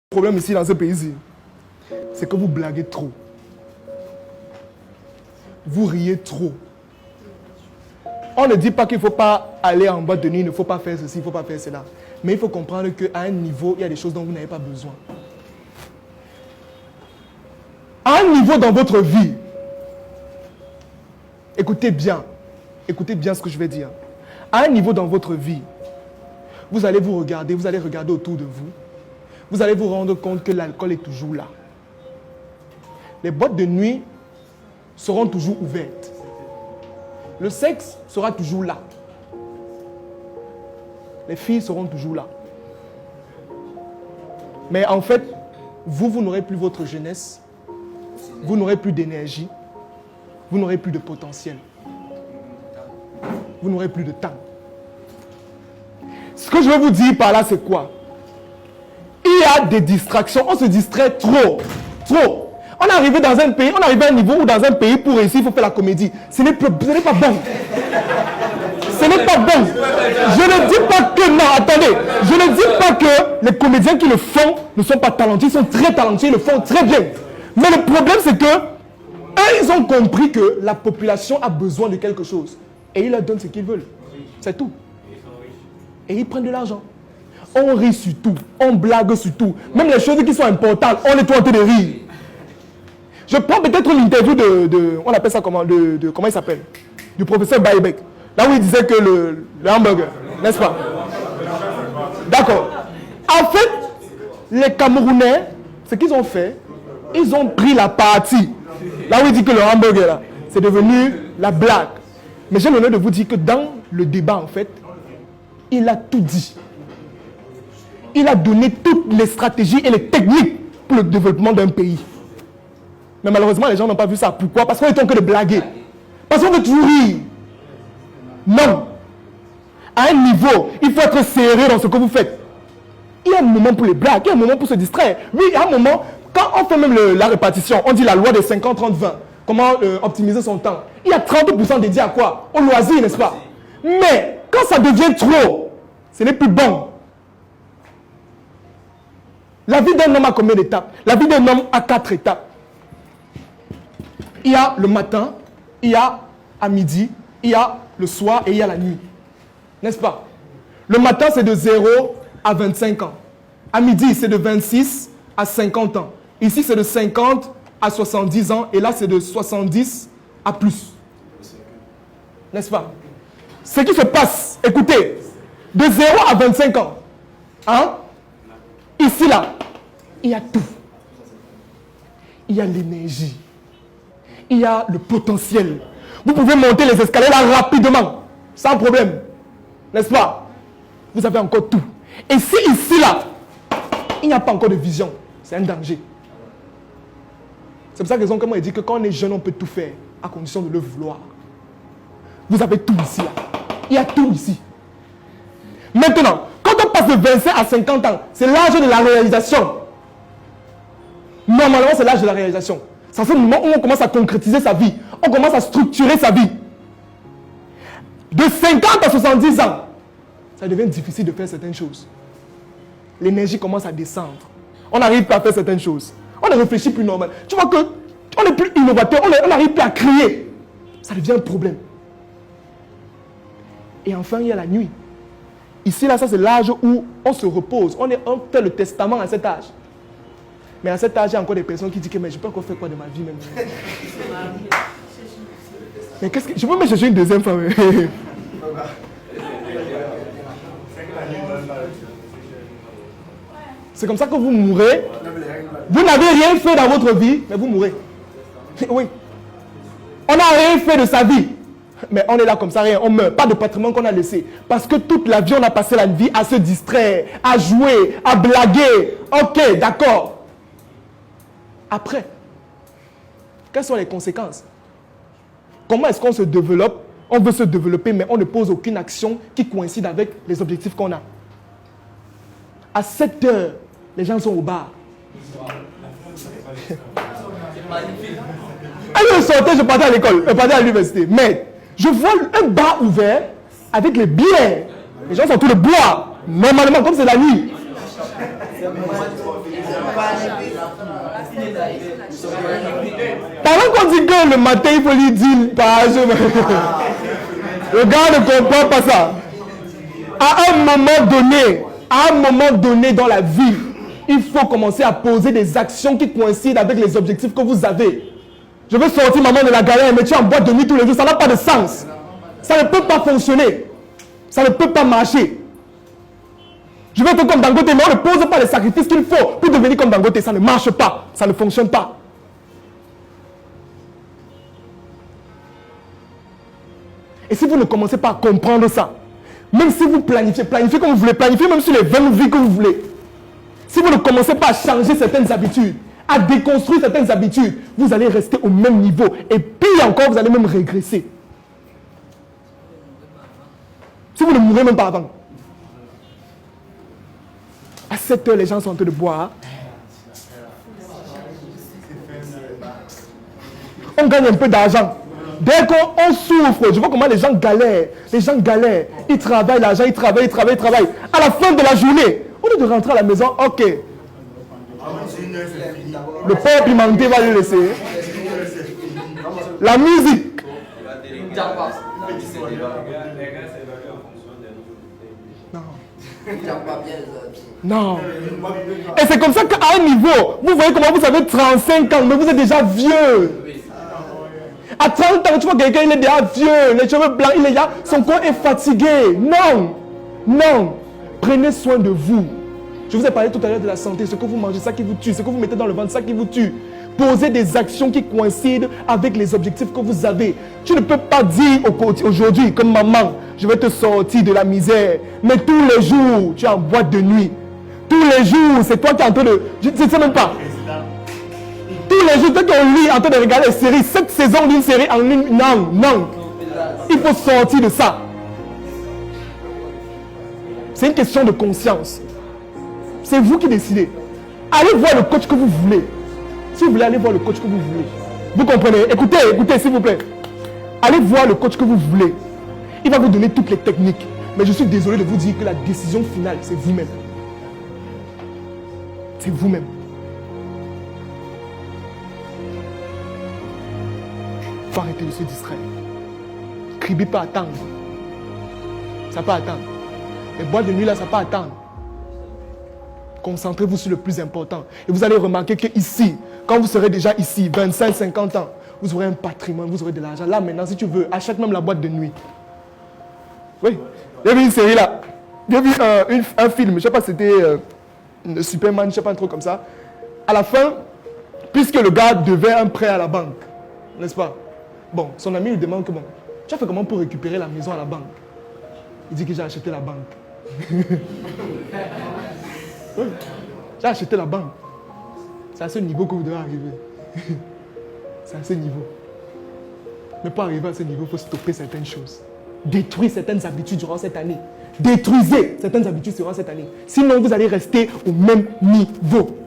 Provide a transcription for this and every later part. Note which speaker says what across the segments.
Speaker 1: problème ici dans ce pays-ci, c'est que vous blaguez trop. Vous riez trop. On ne dit pas qu'il ne faut pas aller en boîte de nuit, il ne faut pas faire ceci, il ne faut pas faire cela. Mais il faut comprendre qu'à un niveau, il y a des choses dont vous n'avez pas besoin. À un niveau dans votre vie, écoutez bien ce que je vais dire. À un niveau dans votre vie, vous allez vous regarder, vous allez regarder autour de vous. Vous allez vous rendre compte que l'alcool est toujours là. Les boîtes de nuit seront toujours ouvertes. Le sexe sera toujours là. Les filles seront toujours là. Mais en fait, vous n'aurez plus votre jeunesse. Vous n'aurez plus d'énergie. Vous n'aurez plus de potentiel. Vous n'aurez plus de temps. Ce que je veux vous dire par là, c'est quoi? Il y a des distractions. On se distrait trop. Trop. On est arrivé dans un pays, on est arrivé à un niveau où dans un pays, pour réussir, il faut faire la comédie. Ce n'est pas bon. Ce n'est pas bon. Je ne dis pas que, non, attendez. Je ne dis pas que les comédiens qui le font ne sont pas talentueux. Ils sont très talentueux, ils le font très bien. Mais le problème, c'est que eux, ils ont compris que la population a besoin de quelque chose. Et ils leur donnent ce qu'ils veulent. C'est tout. Et ils prennent de l'argent. On rit sur tout. On blague sur tout. Même les choses qui sont importantes, on est tout en train de rire. Je prends peut-être l'interview on appelle ça comment, comment il s'appelle? Du professeur Baïbek. Là où il disait que le hamburger, n'est-ce pas? D'accord. En fait, les Camerounais, ce qu'ils ont fait, ils ont pris la partie. Là où il dit que le hamburger, là, c'est devenu la blague. Mais j'ai l'honneur de vous dire que dans le débat, en fait, il a tout dit. Il a donné toutes les stratégies et les techniques pour le développement d'un pays. Mais malheureusement, les gens n'ont pas vu ça. Pourquoi? Parce qu'on est en train de blaguer. Parce qu'on veut toujours rire. Non. À un niveau, il faut être sérieux dans ce que vous faites. Il y a un moment pour les blagues, il y a un moment pour se distraire. Oui, il y a un moment, quand on fait même la répartition, on dit la loi des 50-30-20. Comment optimiser son temps? Il y a 30% dédié à quoi? Au loisir, n'est-ce pas? Mais quand ça devient trop, ce n'est plus bon. La vie d'un homme a combien d'étapes? La vie d'un homme a 4 étapes. Il y a le matin, il y a à midi, il y a le soir et il y a la nuit. N'est-ce pas? Le matin, c'est de 0 à 25 ans. À midi, c'est de 26 à 50 ans. Ici, c'est de 50 à 70 ans. Et là, c'est de 70 à plus. N'est-ce pas? Ce qui se passe, écoutez, de 0 à 25 ans, hein? Ici, là, il y a tout. Il y a l'énergie. Il y a le potentiel. Vous pouvez monter les escaliers là rapidement, sans problème. N'est-ce pas? Vous avez encore tout. Et si ici, là, il n'y a pas encore de vision, c'est un danger. C'est pour ça que les hommes dit que quand on est jeune, on peut tout faire, à condition de le vouloir. Vous avez tout ici, là. Il y a tout ici. Maintenant, quand on passe de 25 à 50 ans, c'est l'âge de la réalisation. Normalement, c'est l'âge de la réalisation. C'est ce moment où on commence à concrétiser sa vie. On commence à structurer sa vie. De 50 à 70 ans, ça devient difficile de faire certaines choses. L'énergie commence à descendre. On n'arrive pas à faire certaines choses. On ne réfléchit plus normal. Tu vois qu'on n'est plus innovateur, on n'arrive plus à créer. Ça devient un problème. Et enfin, il y a la nuit. Ici, là, ça c'est l'âge où on se repose. On fait le testament à cet âge. Mais à cet âge, il y a encore des personnes qui disent que mais je peux encore faire quoi de ma vie même. Mais qu'est-ce que... Je peux même chercher une deuxième femme. C'est comme ça que vous mourrez. Vous n'avez rien fait dans votre vie, mais vous mourrez. Oui. On n'a rien fait de sa vie. Mais on est là comme ça, rien. On meurt. Pas de patrimoine qu'on a laissé. Parce que toute la vie, on a passé la vie à se distraire, à jouer, à blaguer. Ok, d'accord. Après, quelles sont les conséquences? Comment est-ce qu'on se développe? On veut se développer, mais on ne pose aucune action qui coïncide avec les objectifs qu'on a. À 7 heures, les gens sont au bar. Allez, je sortais, je partais à l'école, je partais à l'université. Mais je vois un bar ouvert avec les bières. Les gens sont tous les boire. Normalement, comme c'est la nuit. Pendant qu'on dit que le matin, il faut lui dire, le gars ne comprend pas ça. À un moment donné dans la vie, il faut commencer à poser des actions qui coïncident avec les objectifs que vous avez. Je veux sortir maman de la galère, mais tu es en boîte de nuit tous les jours, ça n'a pas de sens. Ça ne peut pas fonctionner. Ça ne peut pas marcher. Je veux être comme Dangote, mais on ne pose pas les sacrifices qu'il faut pour devenir comme Dangote. Ça ne marche pas. Ça ne fonctionne pas. Et si vous ne commencez pas à comprendre ça, même si vous planifiez comme vous voulez, planifiez même sur les 20 vies que vous voulez. Si vous ne commencez pas à changer certaines habitudes, à déconstruire certaines habitudes, vous allez rester au même niveau. Et pire encore, vous allez même régresser. Si vous ne mourrez même pas avant. À 7 heures, les gens sont en train de boire. On gagne un peu d'argent. Dès qu'on souffre, je vois comment les gens galèrent. Les gens galèrent. Ils travaillent l'argent, ils travaillent. À la fin de la journée, au lieu de rentrer à la maison, ok. Le pain pimenté va le laisser. La musique. Non. Et c'est comme ça qu'à un niveau, vous voyez comment vous avez 35 ans, mais vous êtes déjà vieux. À 30 ans, tu vois quelqu'un, il est déjà vieux, les cheveux blancs, son corps est fatigué. Non. Prenez soin de vous. Je vous ai parlé tout à l'heure de la santé, ce que vous mangez, ça qui vous tue, ce que vous mettez dans le ventre, ça qui vous tue. Posez des actions qui coïncident avec les objectifs que vous avez. Tu ne peux pas dire aujourd'hui, comme maman, je vais te sortir de la misère. Mais tous les jours, tu es en boîte de nuit. Tous les jours, c'est toi qui es en train de... Je ne sais même pas. Tous les jours, toi qui es au lit en train de regarder les séries. Cette saison d'une série en ligne, non. Il faut sortir de ça. C'est une question de conscience. C'est vous qui décidez. Allez voir le coach que vous voulez. Si vous voulez aller voir le coach que vous voulez. Vous comprenez? Écoutez, s'il vous plaît. Allez voir le coach que vous voulez. Il va vous donner toutes les techniques. Mais je suis désolé de vous dire que la décision finale, c'est vous-même. C'est vous-même. Il faut arrêter de se distraire. Cribi peut attendre. Ça peut attendre. Les boîtes de nuit là, ça peut attendre. Concentrez-vous sur le plus important. Et vous allez remarquer que ici, quand vous serez déjà ici, 25, 50 ans, vous aurez un patrimoine, vous aurez de l'argent. Là maintenant, si tu veux, achète même la boîte de nuit. Oui. J'ai vu une série là. J'ai vu un film, je ne sais pas si c'était Superman, je ne sais pas, un truc comme ça. À la fin, puisque le gars devait un prêt à la banque, n'est-ce pas? Bon, son ami lui demande comment. Tu as fait comment pour récupérer la maison à la banque? Il dit que j'ai acheté la banque. Oui, j'ai acheté la banque. C'est à ce niveau que vous devez arriver. C'est à ce niveau. Mais pour arriver à ce niveau, il faut stopper certaines choses. Détruire certaines habitudes durant cette année. Détruisez certaines habitudes durant cette année. Sinon, vous allez rester au même niveau.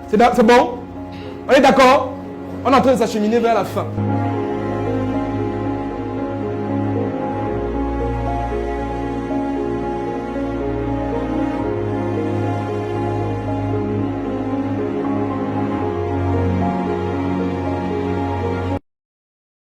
Speaker 1: C'est bon? On est d'accord? On est en train de s'acheminer vers la fin.